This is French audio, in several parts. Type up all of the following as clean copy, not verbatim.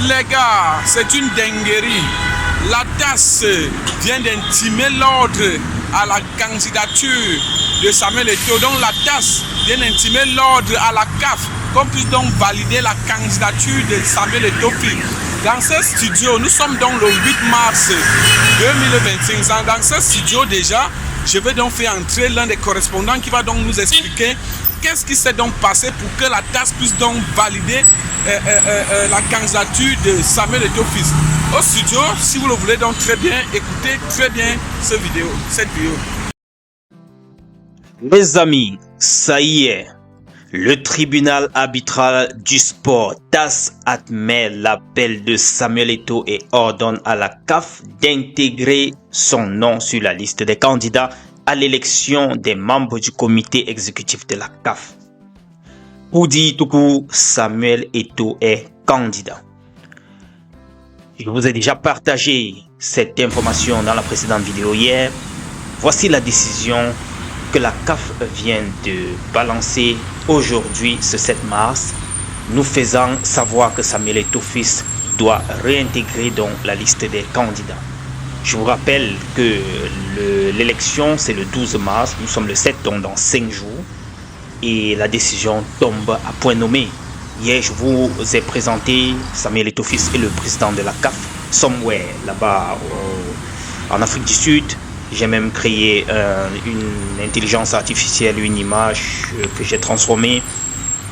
Les gars, c'est une dinguerie. La TAS vient d'intimer l'ordre à la candidature de Samuel Eto'o. Donc la TAS vient d'intimer l'ordre à la CAF qu'on puisse donc valider la candidature de Samuel Eto'o. Dans ce studio, nous sommes donc le 8 mars 2025. Dans ce studio déjà, je vais donc faire entrer l'un des correspondants qui va donc nous expliquer qu'est-ce qui s'est donc passé pour que la TAS puisse donc valider la candidature de Samuel Eto'o. Au studio, si vous le voulez donc très bien, écoutez très bien cette vidéo. Les amis, ça y est, le tribunal arbitral du sport TAS admet l'appel de Samuel Eto'o et ordonne à la CAF d'intégrer son nom sur la liste des candidats à l'élection des membres du comité exécutif de la CAF. Pour dire tout court, Samuel Eto'o est candidat. Je vous ai déjà partagé cette information dans la précédente vidéo hier. Voici la décision que la CAF vient de balancer aujourd'hui, ce 7 mars, nous faisant savoir que Samuel Eto'o fils doit réintégrer donc la liste des candidats. Je vous rappelle que l'élection c'est le 12 mars, nous sommes le 7, donc dans 5 jours, et la décision tombe à point nommé. Hier, je vous ai présenté Samuel Eto'o fils et le président de la CAF, somewhere là-bas en Afrique du Sud. J'ai même créé une intelligence artificielle, une image que j'ai transformée.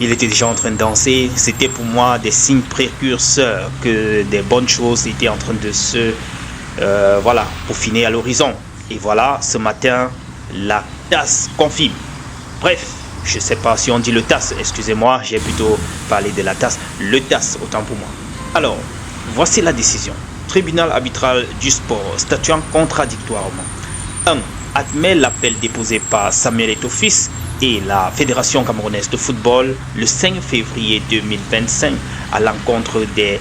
Il était déjà en train de danser. C'était pour moi des signes précurseurs que des bonnes choses étaient en train de se peaufiner à l'horizon. Et voilà, ce matin, la TAS confirme. Bref, je ne sais pas si on dit le TAS, excusez-moi, j'ai plutôt parlé de la TAS. Le TAS, autant pour moi. Alors, voici la décision. Tribunal arbitral du sport statuant contradictoirement. 1. Admet l'appel déposé par Samuel Eto'o fils et la Fédération camerounaise de football le 5 février 2025 à l'encontre des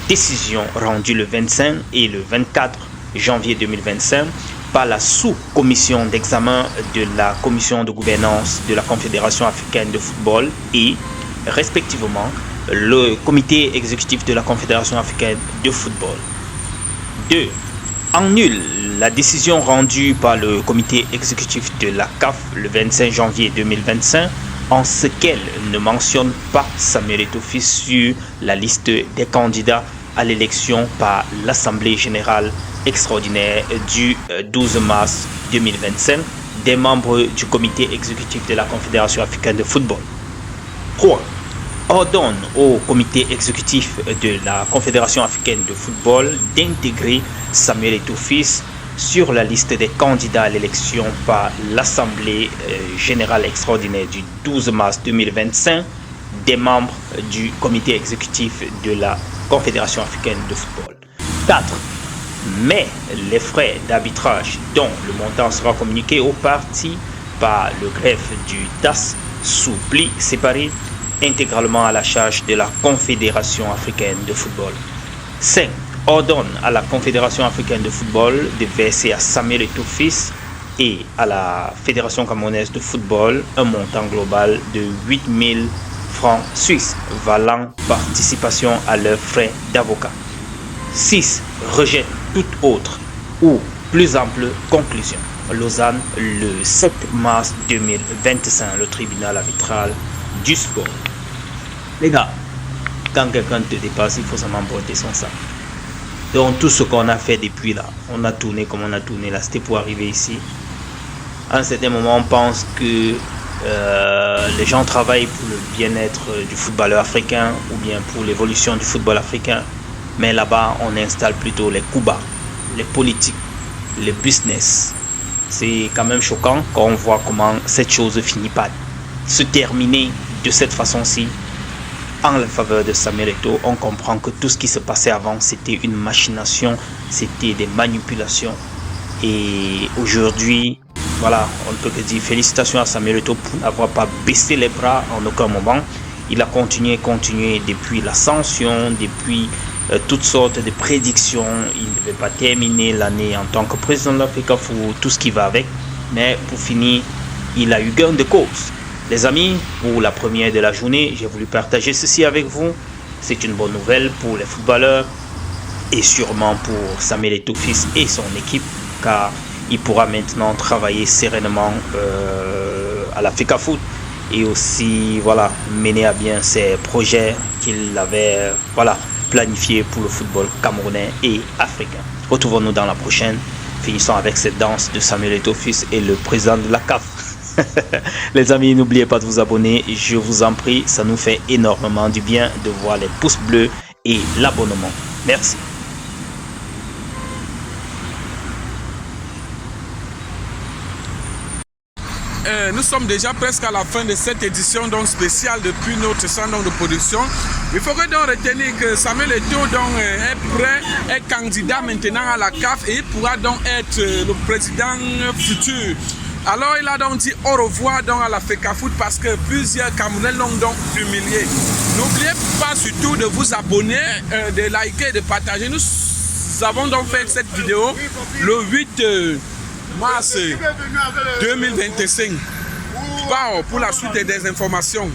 décisions rendues le 25 et le 24 janvier 2025 par la sous-commission d'examen de la commission de gouvernance de la Confédération africaine de football et, respectivement, le comité exécutif de la Confédération africaine de football. 2. Annule la décision rendue par le comité exécutif de la CAF le 25 janvier 2025 en ce qu'elle ne mentionne pas Samuel Eto'o fils sur la liste des candidats à l'élection par l'Assemblée générale extraordinaire du 12 mars 2025 des membres du comité exécutif de la Confédération africaine de football. 3. Ordonne au comité exécutif de la Confédération africaine de football d'intégrer Samuel Eto'o fils sur la liste des candidats à l'élection par l'Assemblée générale extraordinaire du 12 mars 2025 des membres du comité exécutif de la Confédération africaine de football. 4. Mais les frais d'arbitrage dont le montant sera communiqué aux parties par le greffe du TAS sous pli séparé intégralement à la charge de la Confédération africaine de football. 5. Ordonne à la Confédération africaine de football de verser à Samuel Eto'o fils et à la Fédération camerounaise de football un montant global de 8 000 francs suisses valant participation à leurs frais d'avocat. 6. Rejette toute autre ou plus ample conclusion. Lausanne, le 7 mars 2025, le tribunal arbitral du sport. Les gars, quand quelqu'un te dépasse, il faut seulement porter son sac. Donc tout ce qu'on a fait depuis là, on a tourné comme on a tourné là, c'était pour arriver ici. À un certain moment, on pense que les gens travaillent pour le bien-être du footballeur africain ou bien pour l'évolution du football africain. Mais là-bas, on installe plutôt les coups bas, les politiques, les business. C'est quand même choquant quand on voit comment cette chose finit par se terminer de cette façon-ci. En la faveur de Samuel Eto'o, on comprend que tout ce qui se passait avant, c'était une machination, c'était des manipulations. Et aujourd'hui, voilà, on ne peut que dire félicitations à Samuel Eto'o pour n'avoir pas baissé les bras en aucun moment. Il a continué depuis l'ascension, depuis toutes sortes de prédictions. Il ne devait pas terminer l'année en tant que président de l'Africa pour tout ce qui va avec. Mais pour finir, il a eu gain de cause. Les amis, pour la première de la journée, j'ai voulu partager ceci avec vous. C'est une bonne nouvelle pour les footballeurs et sûrement pour Samuel Eto'o fils et son équipe, car il pourra maintenant travailler sereinement à la FECAFOOT et aussi mener à bien ses projets qu'il avait planifiés pour le football camerounais et africain. Retrouvons-nous dans la prochaine. Finissons avec cette danse de Samuel Eto'o fils et le président de la CAF. Les amis, n'oubliez pas de vous abonner, je vous en prie, ça nous fait énormément du bien de voir les pouces bleus et l'abonnement. Merci. Nous sommes déjà presque à la fin de cette édition donc spéciale depuis notre centre de production. Il faudrait donc retenir que Samuel Eto'o est prêt, est candidat maintenant à la CAF et il pourra donc être le président futur. Alors il a donc dit au revoir donc à la FECAFOOT parce que plusieurs Camerounais l'ont donc humilié. N'oubliez pas surtout de vous abonner, de liker, de partager. Nous avons donc fait cette vidéo le 8 mars 2025. Pour la suite des informations.